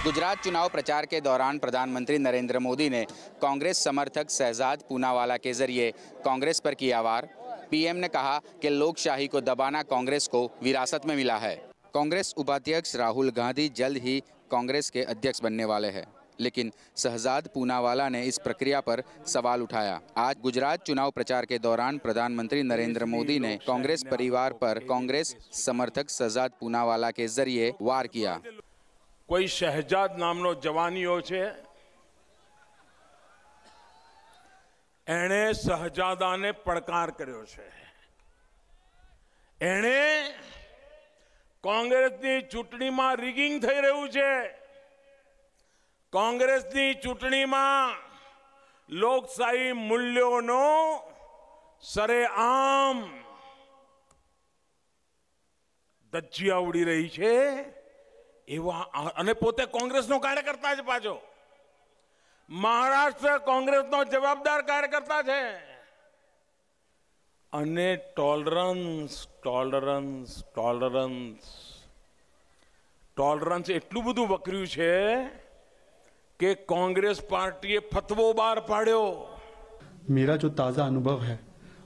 गुजरात चुनाव प्रचार के दौरान प्रधानमंत्री नरेंद्र मोदी ने कांग्रेस समर्थक शहजाद पूनावाला के जरिए कांग्रेस पर किया वार। पीएम ने कहा कि लोकशाही को दबाना कांग्रेस को विरासत में मिला है। कांग्रेस उपाध्यक्ष राहुल गांधी जल्द ही कांग्रेस के अध्यक्ष बनने वाले हैं, लेकिन शहजाद पूनावाला ने इस प्रक्रिया पर सवाल उठाया। आज गुजरात चुनाव प्रचार के दौरान प्रधानमंत्री नरेंद्र मोदी ने कांग्रेस परिवार पर कांग्रेस समर्थक शहजाद पूनावाला के जरिए वार किया। कोई शहजाद नामनो जवानीओ छे, एणे शहजादाने પડકાર કર્યો છે। એણે કોંગ્રેસની ચૂંટણીમાં રિગિંગ થઈ રહ્યું છે। કોંગ્રેસની ચૂંટણીમાં લોકશાહી મૂલ્યોનો સરેઆમ ધજ્જિયા ઉડી રહી છે। પોતે કોંગ્રેસનો કાર્યકર્તા છે। પાછો મહારાષ્ટ્ર કોંગ્રેસનો જવાબદાર કાર્યકર્તા છે। અને ટોલરન્સ ટોલરન્સ ટોલરન્સ ટોલરન્સ એટલું બધું વકર્યું છે कि कांग्रेस पार्टी फतवो बाहर पाड़ो। मेरा जो ताज़ा अनुभव है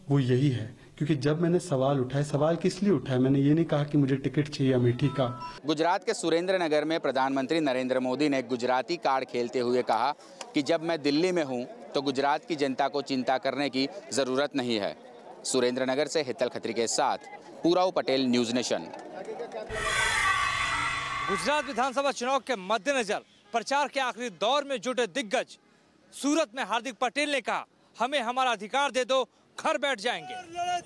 वो यही है, क्योंकि जब मैंने सवाल उठाए, सवाल किस लिए उठाए, मैंने ये नहीं कहा कि मुझे टिकट चाहिए अमेठी का। गुजरात के सुरेंद्रनगर में प्रधानमंत्री नरेंद्र मोदी ने गुजराती कार्ड खेलते हुए कहा कि जब मैं दिल्ली में हूं तो गुजरात की जनता को चिंता करने की जरूरत नहीं है। सुरेंद्रनगर से हितल खत्री के साथ पूराव पटेल, न्यूज नेशन। गुजरात विधानसभा चुनाव के मद्देनजर प्रचार के आखिरी दौर में जुटे दिग्गज सूरत में हार्दिक पटेल ने कहा, हमें हमारा अधिकार दे दो, घर बैठ जाएंगे।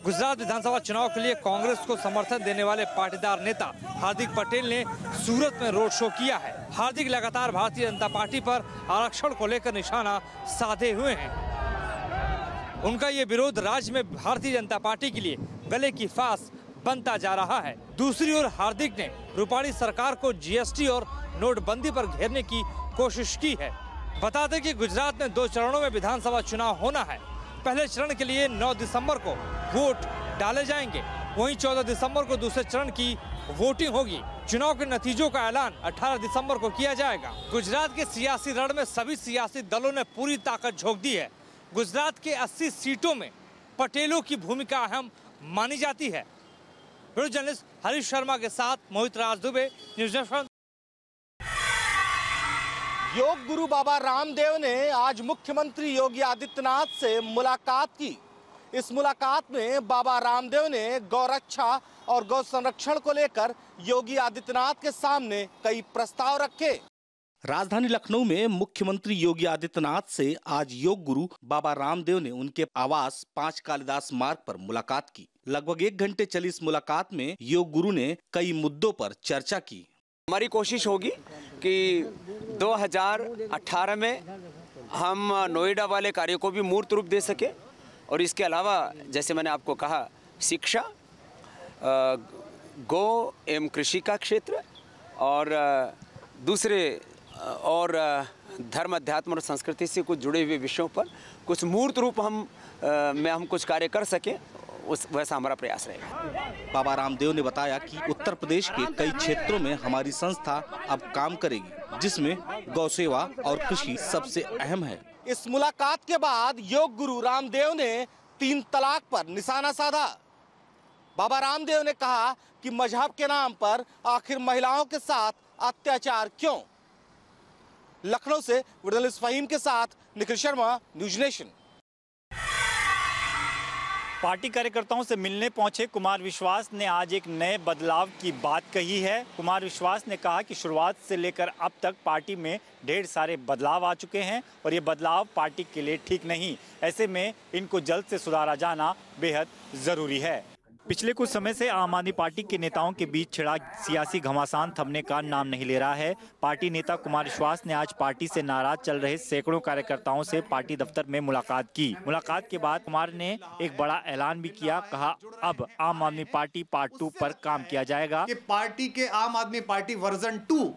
गुजरात विधानसभा चुनाव के लिए कांग्रेस को समर्थन देने वाले पाटीदार नेता हार्दिक पटेल ने सूरत में रोड शो किया है। हार्दिक लगातार भारतीय जनता पार्टी पर आरक्षण को लेकर निशाना साधे हुए हैं। उनका ये विरोध राज्य में भारतीय जनता पार्टी के लिए गले की फांस बनता जा रहा है। दूसरी ओर हार्दिक ने रूपाणी सरकार को जीएसटी और नोटबंदी पर घेरने की कोशिश की है। बता दें कि गुजरात में 2 चरणों में विधानसभा चुनाव होना है। पहले चरण के लिए 9 दिसंबर को वोट डाले जाएंगे, वहीं 14 दिसंबर को दूसरे चरण की वोटिंग होगी। चुनाव के नतीजों का ऐलान 18 दिसंबर को किया जाएगा। गुजरात के सियासी रण में सभी सियासी दलों ने पूरी ताकत झोंक दी है। गुजरात के 80 सीटों में पटेलों की भूमिका अहम मानी जाती है। वीडियो जर्नलिस्ट हरीश शर्मा के साथ मोहित राज दुबे, न्यूज नेशन। योग गुरु बाबा रामदेव ने आज मुख्यमंत्री योगी आदित्यनाथ से मुलाकात की। इस मुलाकात में बाबा रामदेव ने गौरक्षा और गौ संरक्षण को लेकर योगी आदित्यनाथ के सामने कई प्रस्ताव रखे। राजधानी लखनऊ में मुख्यमंत्री योगी आदित्यनाथ से आज योग गुरु बाबा रामदेव ने उनके आवास 5 कालिदास मार्ग पर मुलाकात की। लगभग 1 घंटे चली इस मुलाकात में योग गुरु ने कई मुद्दों पर चर्चा की। हमारी कोशिश होगी कि 2018 में हम नोएडा वाले कार्य को भी मूर्त रूप दे सके, और इसके अलावा जैसे मैंने आपको कहा, शिक्षा, गौ एवं कृषि का क्षेत्र और दूसरे और धर्म, अध्यात्म और संस्कृति से कुछ जुड़े हुए विषयों पर कुछ मूर्त रूप हम कुछ कार्य कर सकें, वैसा हमारा प्रयास रहेगा। बाबा रामदेव ने बताया कि उत्तर प्रदेश के कई क्षेत्रों में हमारी संस्था अब काम करेगी, जिसमें गौ सेवा और कृषि सबसे अहम है। इस मुलाकात के बाद योग गुरु रामदेव ने 3 तलाक पर निशाना साधा। बाबा रामदेव ने कहा कि मजहब के नाम पर आखिर महिलाओं के साथ अत्याचार क्यों। लखनऊ से जर्नलिस्ट फहीम के साथ Nikhil Sharma, news nation. Party कार्यकर्ताओं से मिलने पहुंचे कुमार विश्वास ने आज एक नए बदलाव की बात कही है। कुमार विश्वास ने कहा कि शुरुआत से लेकर अब तक पार्टी में ढेर सारे बदलाव आ चुके हैं और ये बदलाव पार्टी के लिए ठीक नहीं। ऐसे में इनको जल्द से सुधारा जाना बेहद ज़रूरी है। पिछले कुछ समय से आम आदमी पार्टी के नेताओं के बीच छिड़ा सियासी घमासान थमने का नाम नहीं ले रहा है। पार्टी नेता कुमार विश्वास ने आज पार्टी से नाराज चल रहे सैकड़ों कार्यकर्ताओं से पार्टी दफ्तर में मुलाकात की। मुलाकात के बाद कुमार ने एक बड़ा ऐलान भी किया। कहा, अब आम आदमी पार्टी पार्ट 2 पर काम किया जाएगा। कि पार्टी के आम आदमी पार्टी वर्जन 2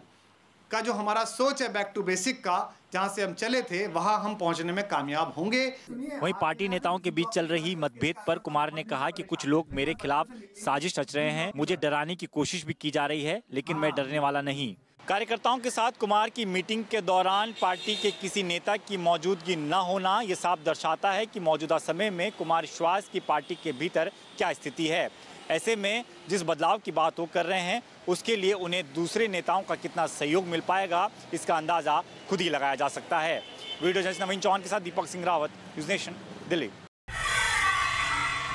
का जो हमारा सोच है बैक टू बेसिक का, जहां से हम चले थे वहां हम पहुंचने में कामयाब होंगे। वहीं पार्टी नेताओं के बीच चल रही मतभेद पर कुमार ने कहा कि कुछ लोग मेरे खिलाफ साजिश रच रहे हैं। मुझे डराने की कोशिश भी की जा रही है, लेकिन मैं डरने वाला नहीं। कार्यकर्ताओं के साथ कुमार की मीटिंग के दौरान पार्टी के किसी नेता की मौजूदगी न होना ये साफ दर्शाता है कि मौजूदा समय में कुमार विश्वास की पार्टी के भीतर क्या स्थिति है। ऐसे में जिस बदलाव की बात वो कर रहे हैं उसके लिए उन्हें दूसरे नेताओं का कितना सहयोग मिल पाएगा, इसका अंदाज़ा खुद ही लगाया जा सकता है। वीडियो जर्नलिस्ट नवीन चौहान के साथ दीपक सिंह रावत, न्यूज़ नेशन, दिल्ली।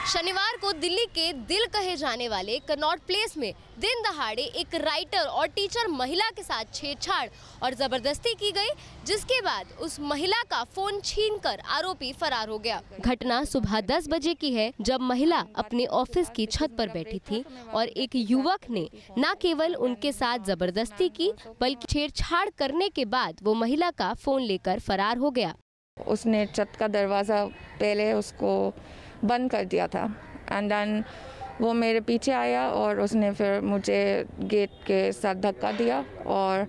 शनिवार को दिल्ली के दिल कहे जाने वाले कनॉट प्लेस में दिन दहाड़े एक राइटर और टीचर महिला के साथ छेड़छाड़ और जबरदस्ती की गई, जिसके बाद उस महिला का फोन छीनकर आरोपी फरार हो गया। घटना सुबह 10 बजे की है, जब महिला अपने ऑफिस की छत पर बैठी थी और एक युवक ने न केवल उनके साथ जबरदस्ती की बल्कि छेड़छाड़ करने के बाद वो महिला का फोन लेकर फरार हो गया। उसने छत का दरवाज़ा पहले उसको बंद कर दिया था एंड देन वो मेरे पीछे आया और उसने फिर मुझे गेट के साथ धक्का दिया और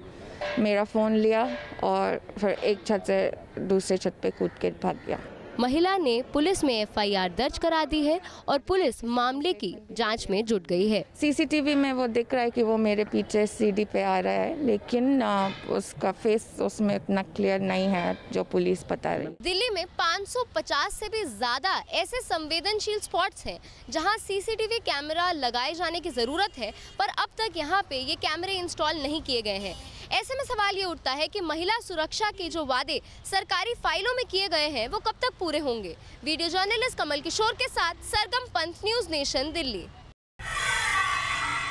मेरा फ़ोन लिया और फिर एक छत से दूसरे छत पे कूद के भाग गया। महिला ने पुलिस में एफआईआर दर्ज करा दी है और पुलिस मामले की जांच में जुट गई है। सीसीटीवी में वो दिख रहा है कि वो मेरे पीछे सीढ़ी पे आ रहा है, लेकिन उसका फेस उसमें इतना क्लियर नहीं है जो पुलिस बता रही। दिल्ली में 550 से भी ज्यादा ऐसे संवेदनशील स्पॉट्स हैं जहां सीसीटीवी कैमरा लगाए जाने की जरूरत है, पर अब तक यहां पे ये कैमरे इंस्टॉल नहीं किए गए हैं। ऐसे में सवाल ये उठता है कि महिला सुरक्षा के जो वादे सरकारी फाइलों में किए गए हैं वो कब तक पूरे होंगे। वीडियो जर्नलिस्ट कमल किशोर के साथ सरगम पंत, न्यूज़ नेशन, दिल्ली।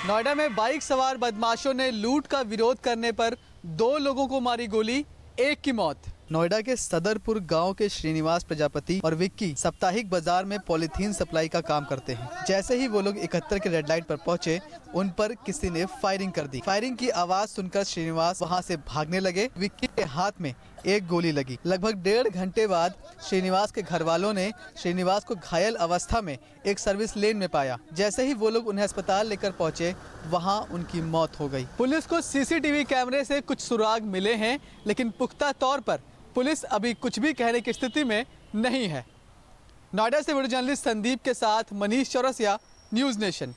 नोएडा में बाइक सवार बदमाशों ने लूट का विरोध करने पर 2 लोगों को मारी गोली, 1 की मौत। नोएडा के सदरपुर गांव के श्रीनिवास प्रजापति और विक्की साप्ताहिक बाजार में पॉलीथीन सप्लाई का काम करते हैं। जैसे ही वो लोग 71 के रेड लाइट पर पहुंचे, उन पर किसी ने फायरिंग कर दी। फायरिंग की आवाज सुनकर श्रीनिवास वहां से भागने लगे। विक्की के हाथ में एक गोली लगी। लगभग 1.5 घंटे बाद श्रीनिवास के घर वालों ने श्रीनिवास को घायल अवस्था में एक सर्विस लेन में पाया। जैसे ही वो लोग उन्हें अस्पताल लेकर पहुंचे, वहां उनकी मौत हो गई। पुलिस को सीसीटीवी कैमरे से कुछ सुराग मिले हैं, लेकिन पुख्ता तौर पर पुलिस अभी कुछ भी कहने की स्थिति में नहीं है। नोएडा से वीडियो जर्नलिस्ट संदीप के साथ मनीष चौरसिया, न्यूज़ नेशन।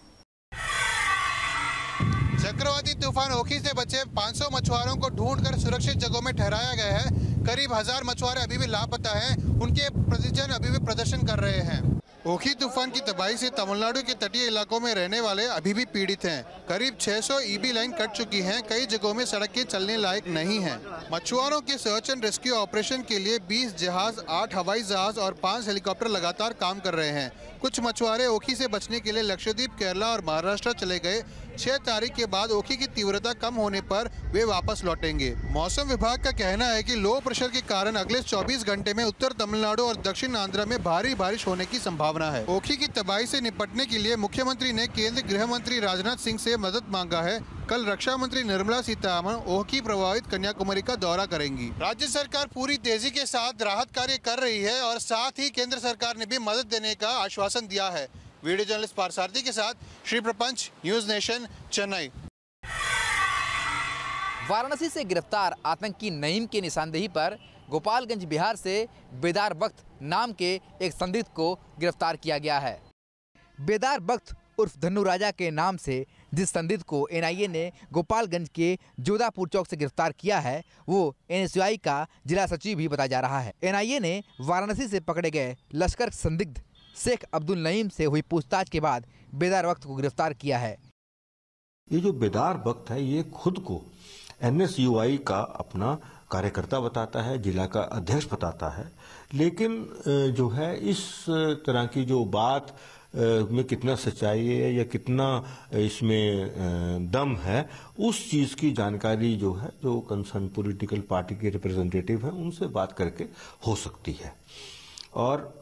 चक्रवाती तूफान ओखी से बचे 500 मछुआरों को ढूंढकर सुरक्षित जगहों में ठहराया गया है। करीब 1000 मछुआरे अभी भी लापता हैं। उनके परिजन अभी भी प्रदर्शन कर रहे हैं। ओखी तूफान की तबाही से तमिलनाडु के तटीय इलाकों में रहने वाले अभी भी पीड़ित हैं। करीब 600 ईबी लाइन कट चुकी हैं। कई जगहों में सड़कें चलने लायक नहीं हैं। मछुआरों के सर्च एंड रेस्क्यू ऑपरेशन के लिए 20 जहाज, 8 हवाई जहाज और 5 हेलीकॉप्टर लगातार काम कर रहे हैं। कुछ मछुआरे ओखी से बचने के लिए लक्षद्वीप, केरला और महाराष्ट्र चले गए। 6 तारीख के बाद ओखी की तीव्रता कम होने पर वे वापस लौटेंगे। मौसम विभाग का कहना है कि लो प्रेशर के कारण अगले 24 घंटे में उत्तर तमिलनाडु और दक्षिण आंध्र में भारी बारिश होने की संभावना है। ओखी की तबाही से निपटने के लिए मुख्यमंत्री ने केंद्रीय गृह मंत्री राजनाथ सिंह से मदद मांगा है। कल रक्षा मंत्री निर्मला सीतारमण ओखी प्रभावित कन्याकुमारी का दौरा करेंगी। राज्य सरकार पूरी तेजी के साथ राहत कार्य कर रही है और साथ ही केंद्र सरकार ने भी मदद देने का आश्वासन दिया है। वीडियो जर्नलिस्ट पारसारथी के साथ श्री प्रपंच, न्यूज़ नेशन, चेन्नई। वाराणसी से गिरफ्तार आतंकी नईम की निशानदेही पर गोपालगंज बिहार से बेदार बख्त नाम के एक संदिग्ध को गिरफ्तार किया गया है। बेदार बख्त उर्फ धन्नू राजा के नाम से जिस संदिग्ध को एनआईए ने गोपालगंज के जोधापुर चौक से गिरफ्तार किया है, वो एनएसयूआई का जिला सचिव भी बताया जा रहा है। एनआईए ने वाराणसी से पकड़े गए लश्कर संदिग्ध शेख अब्दुल नईम से हुई पूछताछ के बाद बेदार वक्त को गिरफ्तार किया है। ये जो बेदार वक्त है, ये खुद को एनएसयूआई का अपना कार्यकर्ता बताता है, जिला का अध्यक्ष बताता है, लेकिन जो है इस तरह की जो बात में कितना सच्चाई है या कितना इसमें दम है, उस चीज की जानकारी जो है, जो कंसर्न पॉलिटिकल पार्टी के रिप्रेजेंटेटिव हैं, उनसे बात करके हो सकती है। और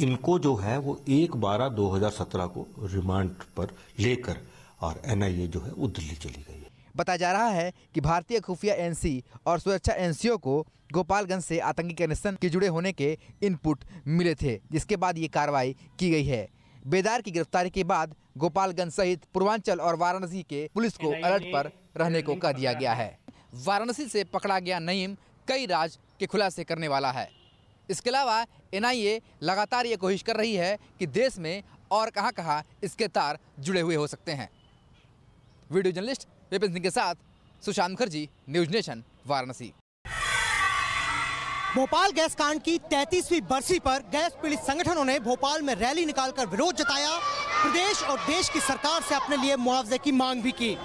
इनको जो है वो 1/12/2017 को रिमांड पर लेकर और एनआईए जो है वो दिल्ली चली गई है। बताया जा रहा है कि भारतीय खुफिया एनसी और सुरक्षा एनसीओ को गोपालगंज से आतंकी कनेक्शन के जुड़े होने के इनपुट मिले थे, जिसके बाद ये कार्रवाई की गई है। बेदार की गिरफ्तारी के बाद गोपालगंज सहित पूर्वांचल और वाराणसी के पुलिस को अलर्ट पर रहने को कह दिया गया है। वाराणसी से पकड़ा गया नईम कई राज के खुलासे करने वाला है। इसके अलावा एनआईए लगातार ये कोशिश कर रही है कि देश में और कहां-कहां इसके तार जुड़े हुए हो सकते हैं। वीडियो जर्नलिस्ट विपिन सिंह के साथ Sushant Mukherjee, news nation, Varanasi. Bhopal gas कांड की 33वीं बरसी पर गैस पीड़ित संगठनों ने भोपाल में रैली निकालकर विरोध जताया। प्रदेश और देश की सरकार से अपने लिए मुआवजे की मांग भी की।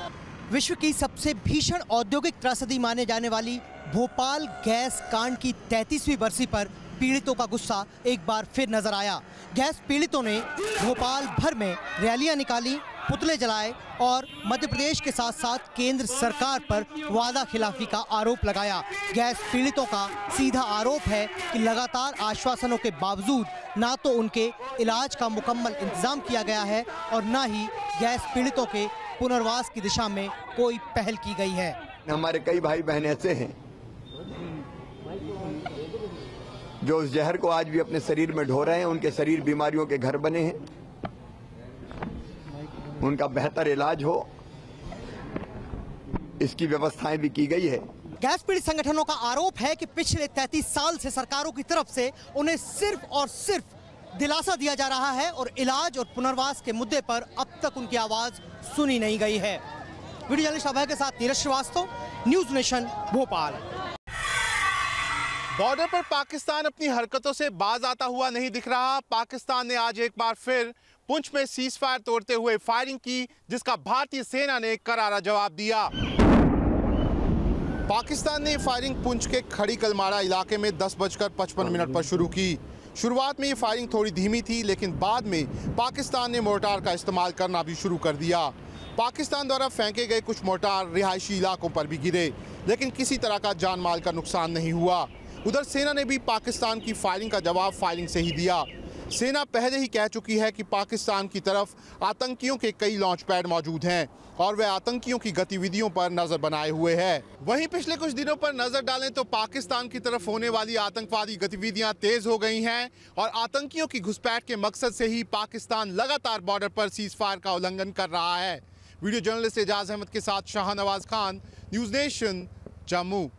विश्व की सबसे भीषण औद्योगिक त्रासदी माने जाने वाली भोपाल गैस कांड की 33वीं बरसी पर पीड़ितों का गुस्सा एक बार फिर नजर आया। गैस पीड़ितों ने भोपाल भर में रैलियां निकाली, पुतले जलाए और मध्य प्रदेश के साथ साथ केंद्र सरकार पर वादा खिलाफी का आरोप लगाया। गैस पीड़ितों का सीधा आरोप है कि लगातार आश्वासनों के बावजूद ना तो उनके इलाज का मुकम्मल इंतजाम किया गया है और ना ही गैस पीड़ितों के पुनर्वास की दिशा में कोई पहल की गई है। हमारे कई भाई बहन ऐसे हैं जो उस जहर को आज भी अपने शरीर में ढो रहे हैं। उनके शरीर बीमारियों के घर बने हैं, उनका बेहतर इलाज हो, इसकी व्यवस्थाएं भी की गई है। गैस पीड़ित संगठनों का आरोप है कि पिछले 33 साल से सरकारों की तरफ से उन्हें सिर्फ और सिर्फ दिलासा दिया जा रहा है और इलाज और पुनर्वास के मुद्दे पर अब तक उनकी आवाज सुनी नहीं गई है। वीडियो जर्नलिस्ट अभय के साथ Neeraj Srivastava, news nation, Bhopal. Border पर पाकिस्तान अपनी हरकतों से बाज आता हुआ नहीं दिख रहा। पाकिस्तान ने आज एक बार फिर पुंछ में सीज फायर तोड़ते हुए फायरिंग की, जिसका भारतीय सेना ने करारा जवाब दिया। पाकिस्तान ने फायरिंग पुंछ के खड़ी कलमाड़ा इलाके में 10:55 पर शुरू की। शुरुआत में ये फायरिंग थोड़ी धीमी थी, लेकिन बाद में पाकिस्तान ने मोर्टार का इस्तेमाल करना भी शुरू कर दिया। पाकिस्तान द्वारा फेंके गए कुछ मोर्टार रिहायशी इलाकों पर भी गिरे, लेकिन किसी तरह का जान माल का नुकसान नहीं हुआ। उधर सेना ने भी पाकिस्तान की फायरिंग का जवाब फायरिंग से ही दिया। सेना पहले ही कह चुकी है कि पाकिस्तान की तरफ आतंकियों के कई लॉन्च पैड मौजूद हैं और वे आतंकियों की गतिविधियों पर नजर बनाए हुए हैं। वहीं पिछले कुछ दिनों पर नजर डालें तो पाकिस्तान की तरफ होने वाली आतंकवादी गतिविधियां तेज हो गई हैं और आतंकियों की घुसपैठ के मकसद से ही पाकिस्तान लगातार बॉर्डर पर सीज फायर का उल्लंघन कर रहा है। वीडियो जर्नलिस्ट एजाज अहमद के साथ शाहनवाज खान, न्यूज नेशन, जम्मू।